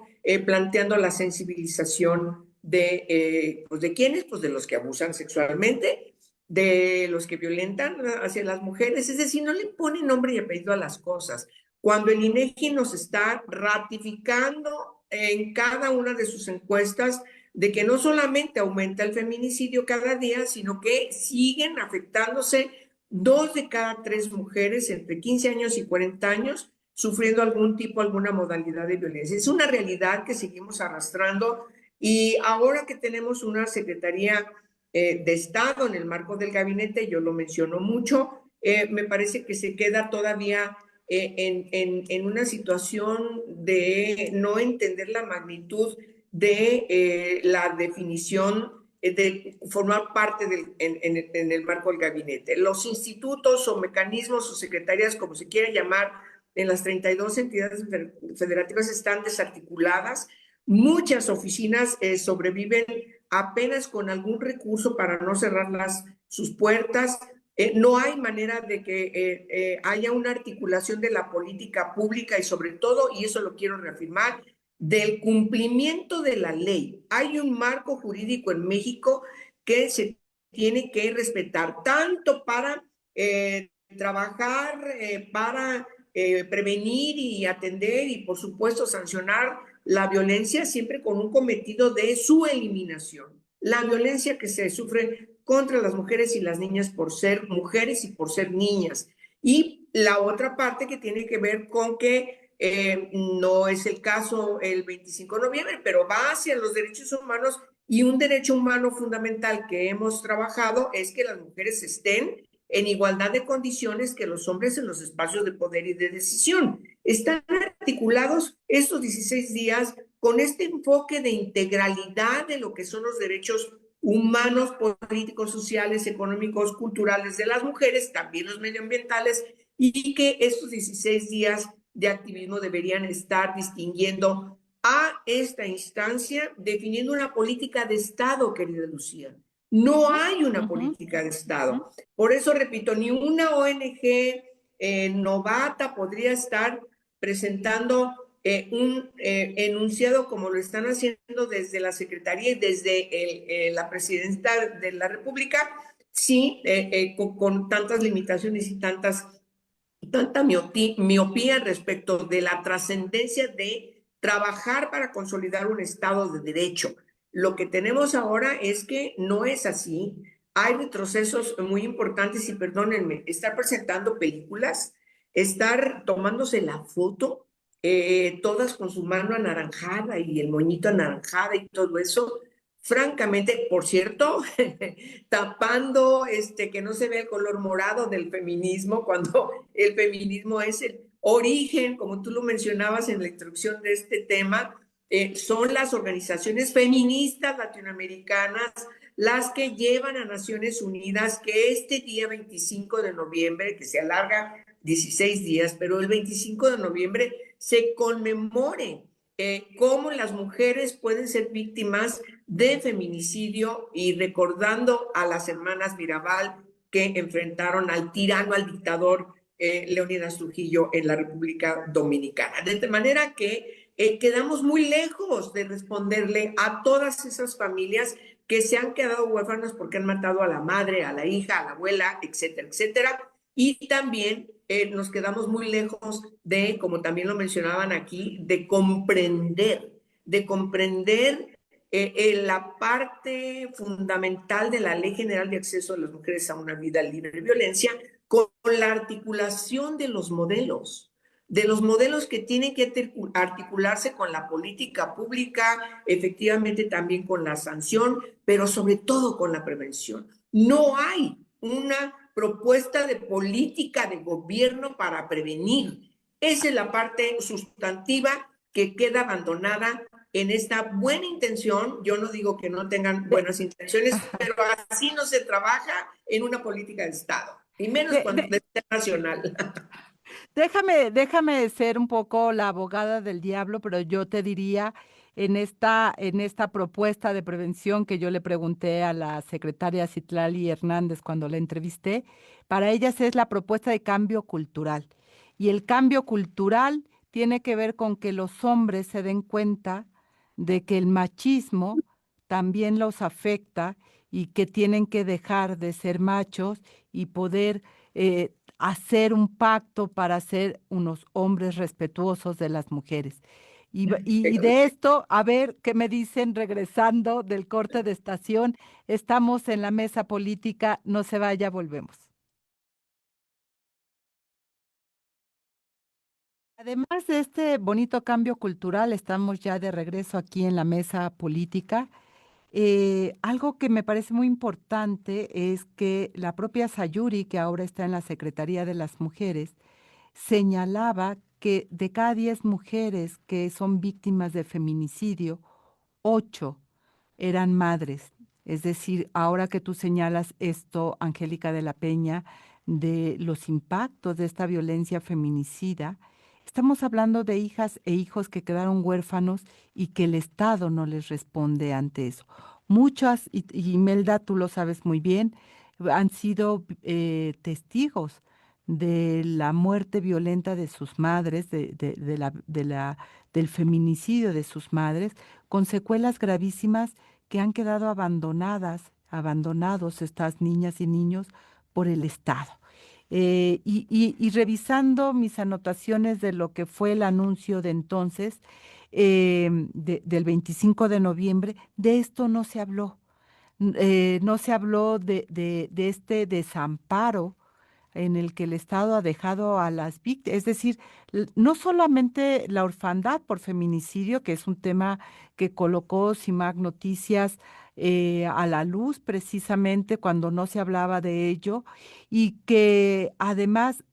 planteando la sensibilización pues de quiénes, pues de los que abusan sexualmente, de los que violentan hacia las mujeres, es decir, no le ponen nombre y apellido a las cosas. Cuando el INEGI nos está ratificando en cada una de sus encuestas de que no solamente aumenta el feminicidio cada día, sino que siguen afectándose 2 de cada 3 mujeres entre 15 años y 40 años sufriendo alguna modalidad de violencia. Es una realidad que seguimos arrastrando, y ahora que tenemos una Secretaría de Estado en el marco del gabinete, yo lo menciono mucho, me parece que se queda todavía en una situación de no entender la magnitud de la definición de formar parte en el marco del gabinete. Los institutos o mecanismos o secretarías, como se quiera llamar, en las 32 entidades federativas están desarticuladas. Muchas oficinas sobreviven apenas con algún recurso para no cerrar sus puertas. No hay manera de que haya una articulación de la política pública y sobre todo, y eso lo quiero reafirmar, del cumplimiento de la ley. Hay un marco jurídico en México que se tiene que respetar, tanto para trabajar, para prevenir y atender y, por supuesto, sancionar la violencia, siempre con un cometido de su eliminación. La violencia que se sufre contra las mujeres y las niñas por ser mujeres y por ser niñas. Y la otra parte que tiene que ver con que no es el caso el 25 de noviembre, pero va hacia los derechos humanos, y un derecho humano fundamental que hemos trabajado es que las mujeres estén en igualdad de condiciones que los hombres en los espacios de poder y de decisión. Están articulados estos 16 días con este enfoque de integralidad de lo que son los derechos humanos, políticos, sociales, económicos, culturales de las mujeres, también los medioambientales, y que estos 16 días de activismo deberían estar distinguiendo a esta instancia, definiendo una política de Estado, querida Lucía. No hay una política de Estado. Por eso, repito, ni una ONG novata podría estar presentando un enunciado como lo están haciendo desde la Secretaría y desde la Presidenta de la República, sí, con tantas limitaciones y tanta miopía respecto de la trascendencia de trabajar para consolidar un Estado de Derecho. Lo que tenemos ahora es que no es así. Hay retrocesos muy importantes y, perdónenme, estar presentando películas, estar tomándose la foto, todas con su mano anaranjada y el moñito anaranjada y todo eso. Francamente, por cierto, tapando que no se ve el color morado del feminismo, cuando el feminismo es el origen, como tú lo mencionabas en la introducción de este tema, son las organizaciones feministas latinoamericanas las que llevan a Naciones Unidas que este día 25 de noviembre, que se alarga 16 días, pero el 25 de noviembre se conmemore cómo las mujeres pueden ser víctimas de feminicidio, y recordando a las hermanas Mirabal que enfrentaron al tirano, al dictador Leónidas Trujillo en la República Dominicana. De manera que quedamos muy lejos de responderle a todas esas familias que se han quedado huérfanas porque han matado a la madre, a la hija, a la abuela, etcétera, etcétera. Y también nos quedamos muy lejos de, como también lo mencionaban aquí, de comprender la parte fundamental de la Ley General de Acceso de las Mujeres a una Vida Libre de Violencia, con la articulación de los modelos que tienen que articularse con la política pública, efectivamente también con la sanción, pero sobre todo con la prevención. No hay una propuesta de política de gobierno para prevenir. Esa es la parte sustantiva que queda abandonada en esta buena intención. Yo no digo que no tengan buenas intenciones, pero así no se trabaja en una política de Estado, y menos De- cuando de- es nacional. déjame ser un poco la abogada del diablo, pero yo te diría, en esta propuesta de prevención que yo le pregunté a la secretaria Citlali Hernández cuando la entrevisté, para ellas es la propuesta de cambio cultural. Y el cambio cultural tiene que ver con que los hombres se den cuenta de que el machismo también los afecta y que tienen que dejar de ser machos y poder hacer un pacto para ser unos hombres respetuosos de las mujeres. Y de esto, a ver qué me dicen regresando del corte de estación. Estamos en la mesa política, no se vaya, volvemos. Además de este bonito cambio cultural, estamos ya de regreso aquí en la mesa política. Algo que me parece muy importante es que la propia Sayuri, que ahora está en la Secretaría de las Mujeres, señalaba que de cada 10 mujeres que son víctimas de feminicidio, 8 eran madres. Es decir, ahora que tú señalas esto, Angélica de la Peña, de los impactos de esta violencia feminicida, estamos hablando de hijas e hijos que quedaron huérfanos y que el Estado no les responde ante eso. Muchas, y Imelda, tú lo sabes muy bien, han sido testigos de la muerte violenta de sus madres, del feminicidio de sus madres, con secuelas gravísimas que han quedado abandonados estas niñas y niños por el Estado. Y revisando mis anotaciones de lo que fue el anuncio de entonces, del 25 de noviembre, de esto no se habló. No se habló de este desamparo en el que el Estado ha dejado a las víctimas, es decir, no solamente la orfandad por feminicidio, que es un tema que colocó CIMAC Noticias a la luz precisamente cuando no se hablaba de ello, y que además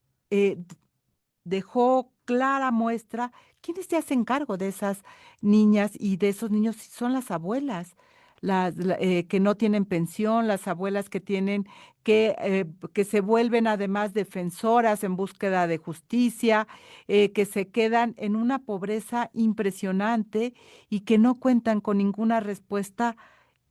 dejó clara muestra quiénes se hacen cargo de esas niñas y de esos niños, si son las abuelas. Que no tienen pensión, las abuelas que tienen que se vuelven además defensoras en búsqueda de justicia, que se quedan en una pobreza impresionante y que no cuentan con ninguna respuesta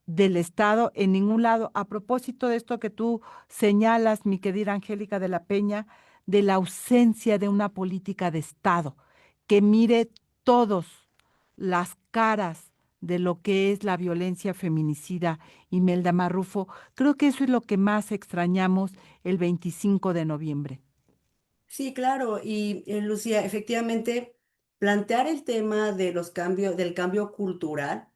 del Estado en ningún lado. A propósito de esto que tú señalas, mi querida Angélica de la Peña, de la ausencia de una política de Estado que mire todos las caras de lo que es la violencia feminicida, Imelda Marrufo, creo que eso es lo que más extrañamos el 25 de noviembre. Sí, claro, y Lucía, efectivamente, plantear el tema de los cambios, del cambio cultural,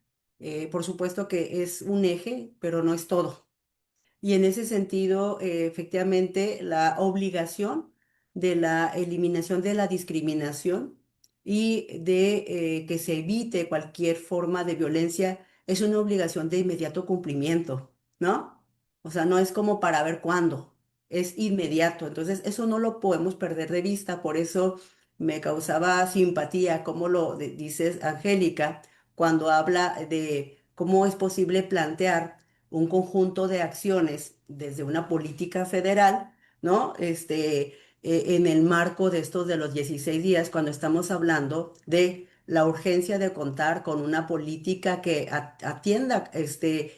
por supuesto que es un eje, pero no es todo. Y en ese sentido, efectivamente, la obligación de la eliminación de la discriminación y de que se evite cualquier forma de violencia es una obligación de inmediato cumplimiento, ¿no? O sea, no es como para ver cuándo, es inmediato. Entonces, eso no lo podemos perder de vista. Por eso me causaba simpatía, como dices, Angélica, cuando habla de cómo es posible plantear un conjunto de acciones desde una política federal, ¿no? En el marco de estos de los 16 días, cuando estamos hablando de la urgencia de contar con una política que atienda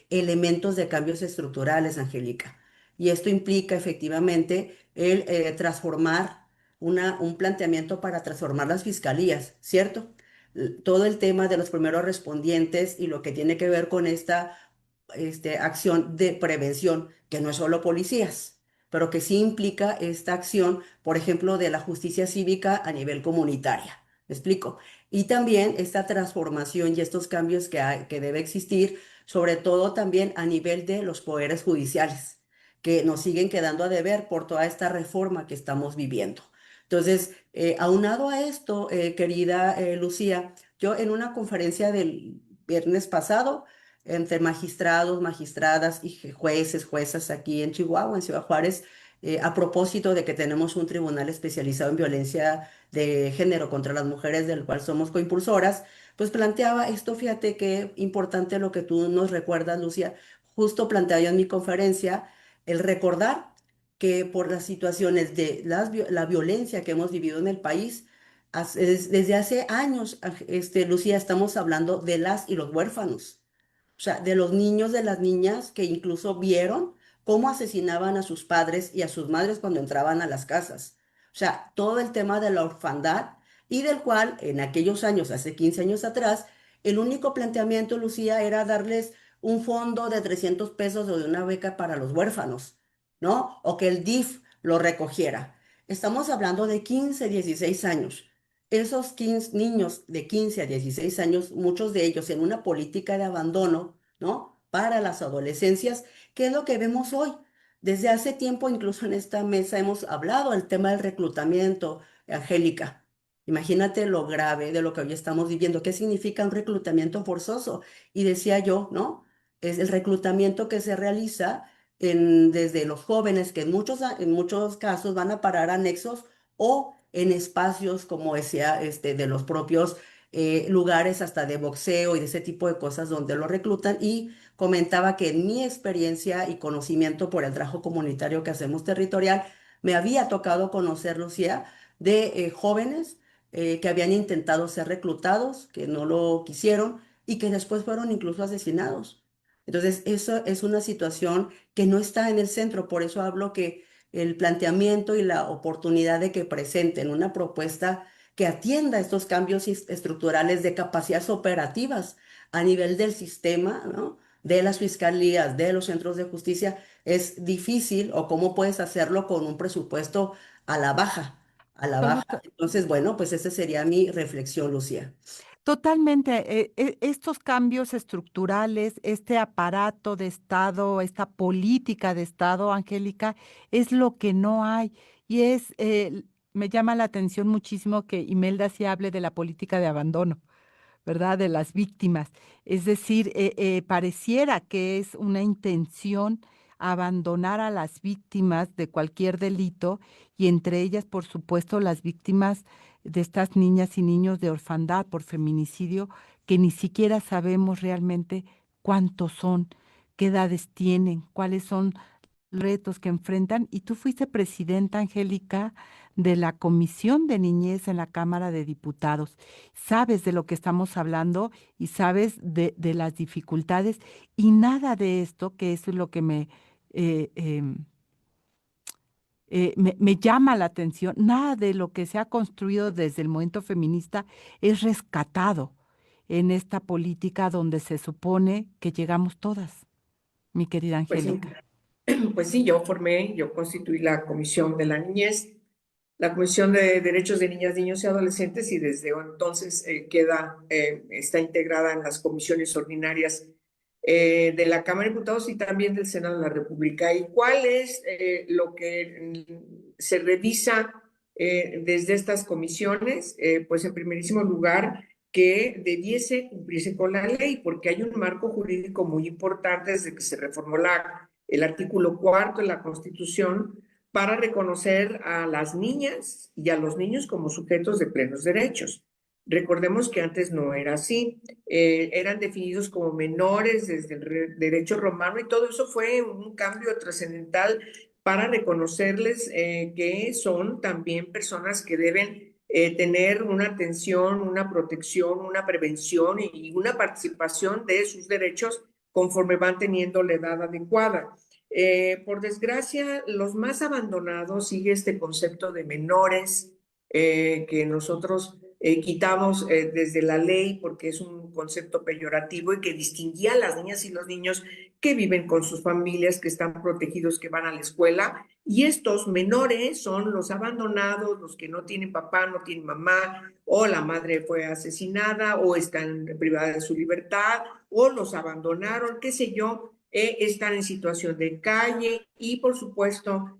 elementos de cambios estructurales, Angélica. Y esto implica efectivamente el transformar un planteamiento para transformar las fiscalías, ¿cierto? Todo el tema de los primeros respondientes y lo que tiene que ver con esta acción de prevención, que no es solo policías, pero que sí implica esta acción, por ejemplo, de la justicia cívica a nivel comunitaria. ¿Me explico? Y también esta transformación y estos cambios que debe existir, sobre todo también a nivel de los poderes judiciales, que nos siguen quedando a deber por toda esta reforma que estamos viviendo. Entonces, aunado a esto, querida Lucía, yo en una conferencia del viernes pasado, entre magistrados, magistradas y jueces, juezas aquí en Chihuahua, en Ciudad Juárez, a propósito de que tenemos un tribunal especializado en violencia de género contra las mujeres, del cual somos coimpulsoras, pues planteaba esto, fíjate qué importante lo que tú nos recuerdas, Lucía, justo planteaba yo en mi conferencia, el recordar que por las situaciones de la violencia que hemos vivido en el país, desde hace años, Lucía, estamos hablando de las y los huérfanos. O sea, de los niños, de las niñas que incluso vieron cómo asesinaban a sus padres y a sus madres cuando entraban a las casas. O sea, todo el tema de la orfandad y del cual en aquellos años, hace 15 años atrás, el único planteamiento, Lucía, era darles un fondo de 300 pesos o de una beca para los huérfanos, ¿no? O que el DIF lo recogiera. Estamos hablando de 15, 16 años. Esos 15 niños de 15 a 16 años, muchos de ellos en una política de abandono, ¿no? Para las adolescencias, ¿qué es lo que vemos hoy? Desde hace tiempo, incluso en esta mesa, hemos hablado del tema del reclutamiento, Angélica. Imagínate lo grave de lo que hoy estamos viviendo. ¿Qué significa un reclutamiento forzoso? Y decía yo, ¿no? Es el reclutamiento que se realiza desde los jóvenes, que en muchos casos van a parar a anexos o en espacios, como decía, de los propios lugares hasta de boxeo y de ese tipo de cosas donde lo reclutan. Y comentaba que en mi experiencia y conocimiento por el trabajo comunitario que hacemos territorial, me había tocado conocer, Lucía, de jóvenes que habían intentado ser reclutados, que no lo quisieron y que después fueron incluso asesinados. Entonces, eso es una situación que no está en el centro, por eso hablo que el planteamiento y la oportunidad de que presenten una propuesta que atienda estos cambios estructurales de capacidades operativas a nivel del sistema, ¿no? De las fiscalías, de los centros de justicia, es difícil o cómo puedes hacerlo con un presupuesto a la baja, a la baja. Absoluta- Entonces, bueno, pues esa sería mi reflexión, Lucía. Totalmente. Estos cambios estructurales, este aparato de Estado, esta política de Estado, Angélica, es lo que no hay. Y me llama la atención muchísimo que Imelda sí hable de la política de abandono, ¿verdad? De las víctimas. Es decir, pareciera que es una intención abandonar a las víctimas de cualquier delito y entre ellas, por supuesto, las víctimas de estas niñas y niños de orfandad por feminicidio, que ni siquiera sabemos realmente cuántos son, qué edades tienen, cuáles son retos que enfrentan. Y tú fuiste presidenta, Angélica, de la Comisión de Niñez en la Cámara de Diputados. Sabes de lo que estamos hablando y sabes de las dificultades y nada de esto, que eso es lo que eh, em, me llama la atención, nada de lo que se ha construido desde el movimiento feminista es rescatado en esta política donde se supone que llegamos todas, mi querida Pues sí, Angélica. pues sí, yo constituí la Comisión de la Niñez, la Comisión de Derechos de Niñas, Niños y Adolescentes, y desde entonces está integrada en las comisiones ordinarias de la Cámara de Diputados y también del Senado de la República. ¿Y cuál es lo que se revisa desde estas comisiones? Pues en primerísimo lugar, que debiese cumplirse con la ley, porque hay un marco jurídico muy importante desde que se reformó el artículo 4 de la Constitución para reconocer a las niñas y a los niños como sujetos de plenos derechos. Recordemos que antes no era así, eran definidos como menores desde el derecho romano y todo eso fue un cambio trascendental para reconocerles que son también personas que deben tener una atención, una protección, una prevención y una participación de sus derechos conforme van teniendo la edad adecuada. Por desgracia, los más abandonados sigue este concepto de menores que nosotros quitamos desde la ley porque es un concepto peyorativo y que distinguía a las niñas y los niños que viven con sus familias, que están protegidos, que van a la escuela, y estos menores son los abandonados, los que no tienen papá, no tienen mamá, o la madre fue asesinada, o están privadas de su libertad, o los abandonaron, qué sé yo, están en situación de calle y por supuesto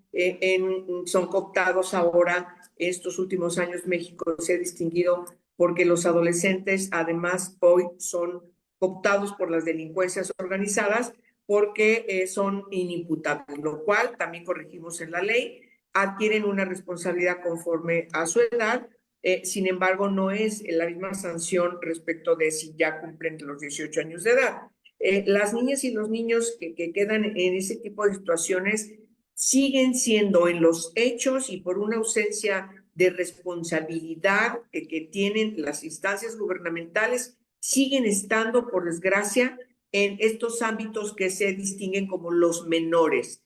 son cooptados ahora. Estos últimos años México se ha distinguido porque los adolescentes además hoy son cooptados por las delincuencias organizadas porque son inimputables, lo cual también corregimos en la ley, adquieren una responsabilidad conforme a su edad, sin embargo no es la misma sanción respecto de si ya cumplen los 18 años de edad. Las niñas y los niños que quedan en ese tipo de situaciones siguen siendo en los hechos y por una ausencia de responsabilidad que tienen las instancias gubernamentales, siguen estando, por desgracia, en estos ámbitos que se distinguen como los menores.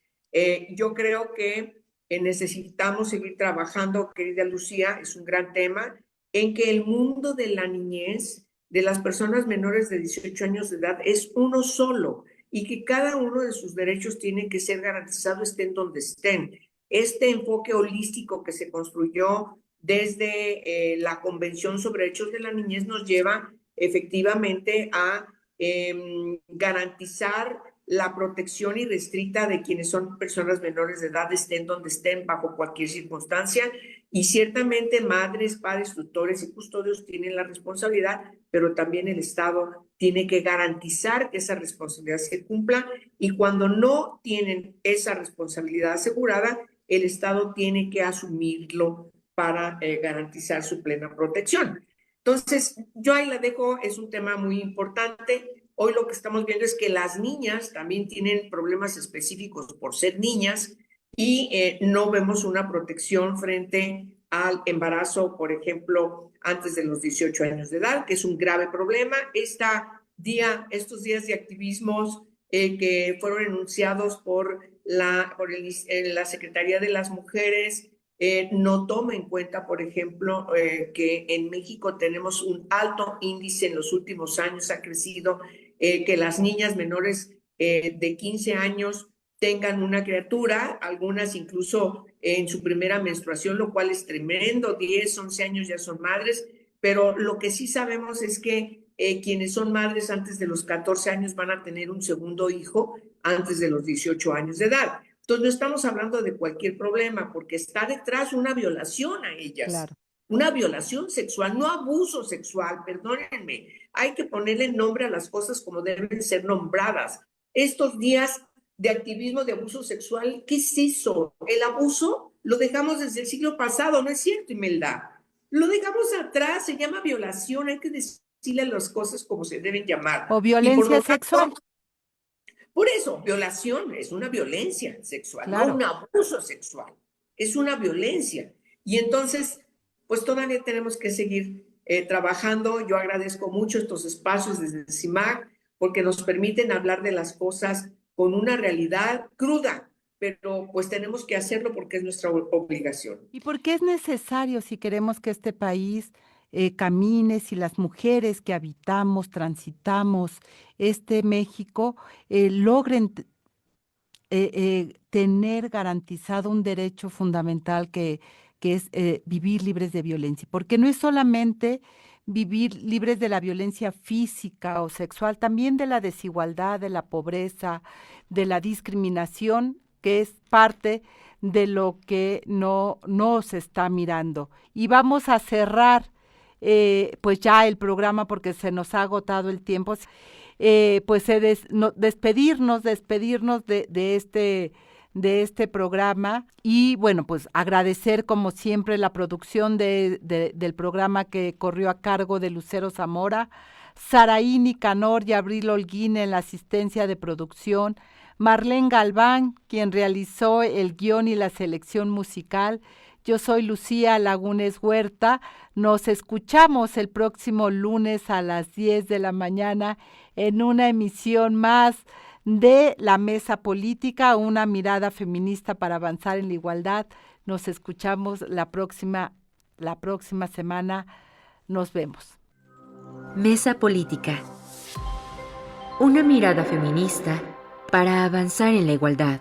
Yo creo que necesitamos seguir trabajando, querida Lucía, es un gran tema, en que el mundo de la niñez, de las personas menores de 18 años de edad, es uno solo y que cada uno de sus derechos tiene que ser garantizado estén donde estén. Este enfoque holístico que se construyó desde la Convención sobre Derechos de la Niñez nos lleva efectivamente a garantizar la protección irrestricta de quienes son personas menores de edad, estén donde estén, bajo cualquier circunstancia, y ciertamente madres, padres, tutores y custodios tienen la responsabilidad, pero también el Estado tiene que garantizar que esa responsabilidad se cumpla, y cuando no tienen esa responsabilidad asegurada, el Estado tiene que asumirlo para garantizar su plena protección. Entonces, yo ahí la dejo, es un tema muy importante. Hoy lo que estamos viendo es que las niñas también tienen problemas específicos por ser niñas y no vemos una protección frente al embarazo, por ejemplo, antes de los 18 años de edad, que es un grave problema. Estos días de activismos que fueron enunciados por la Secretaría de las Mujeres, no toma en cuenta, por ejemplo, que en México tenemos un alto índice en los últimos años, ha crecido, que las niñas menores de 15 años tengan una criatura, algunas incluso en su primera menstruación, lo cual es tremendo, 10, 11 años ya son madres, pero lo que sí sabemos es que quienes son madres antes de los 14 años van a tener un segundo hijo antes de los 18 años de edad. Entonces no estamos hablando de cualquier problema, porque está detrás una violación a ellas. Claro. Una violación sexual, no abuso sexual, perdónenme. Hay que ponerle nombre a las cosas como deben ser nombradas. Estos días de activismo de abuso sexual, ¿qué es eso? El abuso lo dejamos desde el siglo pasado, ¿no es cierto, Imelda? Lo dejamos atrás, se llama violación, hay que decirle las cosas como se deben llamar. O violencia sexual. Por eso, violación es una violencia sexual, Claro. no un abuso sexual, es una violencia. Y entonces, pues todavía tenemos que seguir trabajando. Yo agradezco mucho estos espacios desde el CIMAC porque nos permiten hablar de las cosas con una realidad cruda, pero pues tenemos que hacerlo porque es nuestra obligación. ¿Y por qué es necesario si queremos que este país camine, si las mujeres que habitamos, transitamos este México, logren tener garantizado un derecho fundamental que es vivir libres de violencia? Porque no es solamente vivir libres de la violencia física o sexual, también de la desigualdad, de la pobreza, de la discriminación, que es parte de lo que no se está mirando. Y vamos a cerrar pues ya el programa porque se nos ha agotado el tiempo. Pues despedirnos de este programa y bueno, pues agradecer como siempre la producción del programa que corrió a cargo de Lucero Zamora, Saraí Nicanor y Abril Holguín en la asistencia de producción, Marlene Galván, quien realizó el guión y la selección musical. Yo soy Lucía Lagunes Huerta. Nos escuchamos el próximo lunes a las 10 de la mañana en una emisión más de La Mesa Política, una mirada feminista para avanzar en la igualdad. Nos escuchamos la próxima semana. Nos vemos. Mesa Política. Una mirada feminista para avanzar en la igualdad.